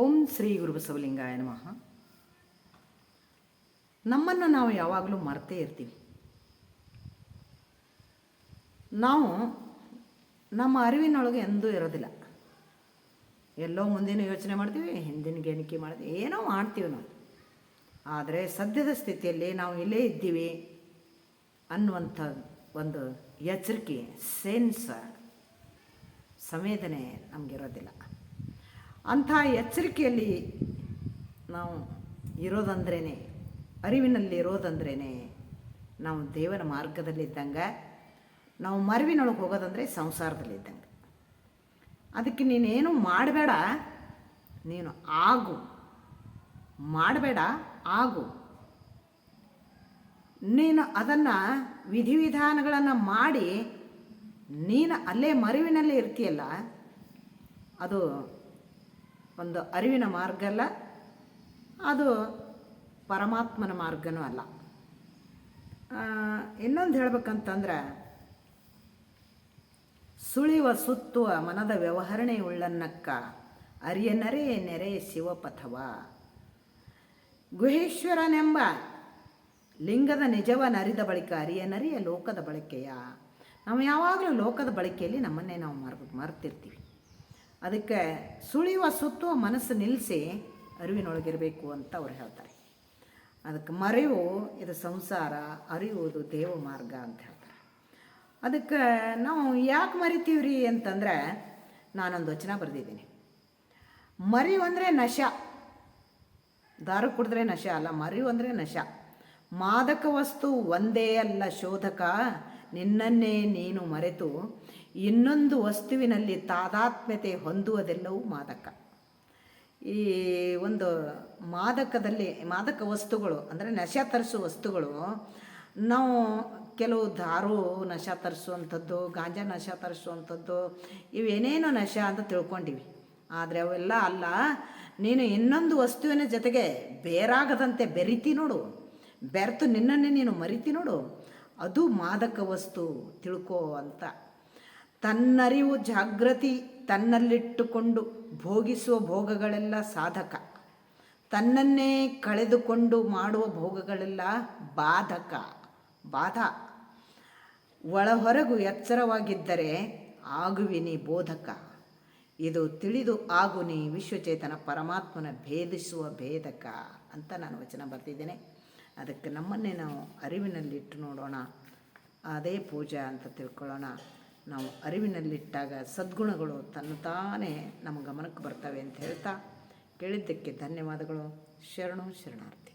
ಓಂ ಶ್ರೀ ಗುರು ಬಸವಲಿಂಗಾಯ ನಮಃ. ನಮ್ಮನ್ನು ನಾವು ಯಾವಾಗಲೂ ಮರ್ತೇ ಇರ್ತೀವಿ. ನಾವು ನಮ್ಮ ಅರಿವಿನೊಳಗೆ ಎಂದೂ ಇರೋದಿಲ್ಲ. ಎಲ್ಲೋ ಮುಂದಿನ ಯೋಚನೆ ಮಾಡ್ತೀವಿ, ಹಿಂದಿನ ಗೆಣಿಕೆ ಮಾಡ್ತೀವಿ, ಏನೋ ಮಾಡ್ತೀವಿ ನಾವು. ಆದರೆ ಸದ್ಯದ ಸ್ಥಿತಿಯಲ್ಲಿ ನಾವು ಇಲ್ಲೇ ಇದ್ದೀವಿ ಅನ್ನುವಂಥ ಒಂದು ಎಚ್ಚರಿಕೆ, ಸೆನ್ಸ್, ಸಂವೇದನೆ ನಮಗಿರೋದಿಲ್ಲ. ಅಂಥ ಎಚ್ಚರಿಕೆಯಲ್ಲಿ ನಾವು ಇರೋದಂದ್ರೇ, ಅರಿವಿನಲ್ಲಿ ಇರೋದಂದ್ರೇ ನಾವು ದೇವರ ಮಾರ್ಗದಲ್ಲಿದ್ದಂಗೆ. ನಾವು ಮರವಿನೊಳಗೆ ಹೋಗೋದಂದರೆ ಸಂಸಾರದಲ್ಲಿದ್ದಂಗೆ. ಅದಕ್ಕೆ ನೀನೇನು ಮಾಡಬೇಡ, ನೀನು ಆಗು. ಮಾಡಬೇಡ, ಆಗು. ನೀನು ಅದನ್ನು ವಿಧಿವಿಧಾನಗಳನ್ನು ಮಾಡಿ ನೀನು ಅಲ್ಲೇ ಮರುವಿನಲ್ಲೇ ಇರ್ತೀಯಲ್ಲ, ಅದು ಒಂದು ಅರಿವಿನ ಮಾರ್ಗ ಅಲ್ಲ, ಅದು ಪರಮಾತ್ಮನ ಮಾರ್ಗನೂ ಅಲ್ಲ. ಇನ್ನೊಂದು ಹೇಳ್ಬೇಕಂತಂದ್ರೆ, ಸುಳಿವ ಸುತ್ತುವ ಮನದ ವ್ಯವಹರಣೆ ಉಳ್ಳನ್ನಕ್ಕ ಅರಿಯನರೇ ನೆರೆ ಶಿವಪಥವ. ಗುಹೇಶ್ವರನೆಂಬ ಲಿಂಗದ ನಿಜವನ್ನರಿದ ಬಳಿಕ ಅರಿಯನರಿಯ ಲೋಕದ ಬಳಕೆಯ. ನಾವು ಯಾವಾಗಲೂ ಲೋಕದ ಬಳಕೆಯಲ್ಲಿ ನಮ್ಮನ್ನೇ ನಾವು ಮರ್ತಿರ್ತೀವಿ. ಅದಕ್ಕೆ ಸುಳಿಯುವ ಸುತ್ತುವ ಮನಸ್ಸು ನಿಲ್ಲಿಸಿ ಅರಿವಿನೊಳಗಿರಬೇಕು ಅಂತ ಅವ್ರು ಹೇಳ್ತಾರೆ. ಅದಕ್ಕೆ ಮರೆವು ಇದು ಸಂಸಾರ, ಅರಿಯುವುದು ದೇವ ಮಾರ್ಗ ಅಂತ ಹೇಳ್ತಾರೆ. ಅದಕ್ಕೆ ನಾವು ಯಾಕೆ ಮರಿತೀವ್ರಿ ಅಂತಂದರೆ, ನಾನೊಂದು ವಚನ ಬರೆದಿದ್ದೀನಿ. ಮರಿವು ಅಂದರೆ ನಶ. ದಾರು ಕುಡಿದ್ರೆ ನಶ ಅಲ್ಲ, ಮರಿವು ಅಂದರೆ ನಶ. ಮಾದಕ ವಸ್ತು ಒಂದೇ ಅಲ್ಲ ಶೋಧಕ, ನಿನ್ನನ್ನೇ ನೀನು ಮರೆತು ಇನ್ನೊಂದು ವಸ್ತುವಿನಲ್ಲಿ ತಾದಾತ್ಮ್ಯತೆ ಹೊಂದುವುದೆಲ್ಲವೂ ಮಾದಕ. ಈ ಒಂದು ಮಾದಕ ವಸ್ತುಗಳು ಅಂದರೆ ನಶ ತರಿಸುವ ವಸ್ತುಗಳು, ನಾವು ಕೆಲವು ದಾರು ನಶ ತರಿಸುವಂಥದ್ದು, ಗಾಂಜಾ ನಶ ತರಿಸುವಂಥದ್ದು, ಇವೇನೇನೋ ನಶ ಅಂತ ತಿಳ್ಕೊಂಡಿವಿ. ಆದರೆ ಅವೆಲ್ಲ ಅಲ್ಲ. ನೀನು ಇನ್ನೊಂದು ವಸ್ತುವಿನ ಜೊತೆಗೆ ಬೇರಾಗದಂತೆ ಬೆರಿತಿ ನೋಡು, ಬೆರೆತು ನಿನ್ನನ್ನೇ ನೀನು ಮರಿತಿ ನೋಡು, ಅದು ಮಾದಕ ವಸ್ತು, ತಿಳ್ಕೋ ಅಂತ. ತನ್ನರಿವು ಜಾಗೃತಿ ತನ್ನಲ್ಲಿಟ್ಟುಕೊಂಡು ಭೋಗಿಸುವ ಭೋಗಗಳೆಲ್ಲ ಸಾಧಕ, ತನ್ನನ್ನೇ ಕಳೆದುಕೊಂಡು ಮಾಡುವ ಭೋಗಗಳೆಲ್ಲ ಬಾಧ. ಒಳಹೊರಗು ಎಚ್ಚರವಾಗಿದ್ದರೆ ಆಗುವಿನಿ ಬೋಧಕ. ಇದು ತಿಳಿದು ಆಗು ನೀ ವಿಶ್ವಚೇತನ ಪರಮಾತ್ಮನ ಭೇದಿಸುವ ಭೇದಕ ಅಂತ ನಾನು ವಚನ ಬರ್ತಿದ್ದೇನೆ. ಅದಕ್ಕೆ ನಮ್ಮನ್ನೇ ನಾವು ಅರಿವಿನಲ್ಲಿಟ್ಟು ನೋಡೋಣ, ಅದೇ ಪೂಜಾ ಅಂತ ತಿಳ್ಕೊಳ್ಳೋಣ. ನಾವು ಅರಿವಿನಲ್ಲಿಟ್ಟಾಗ ಸದ್ಗುಣಗಳು ತಾನೇ ನಮ್ಮ ಗಮನಕ್ಕೆ ಬರ್ತವೆ ಅಂತ ಹೇಳ್ತಾ, ಕೇಳಿದ್ದಕ್ಕೆ ಧನ್ಯವಾದಗಳು. ಶರಣಾರ್ಥಿ.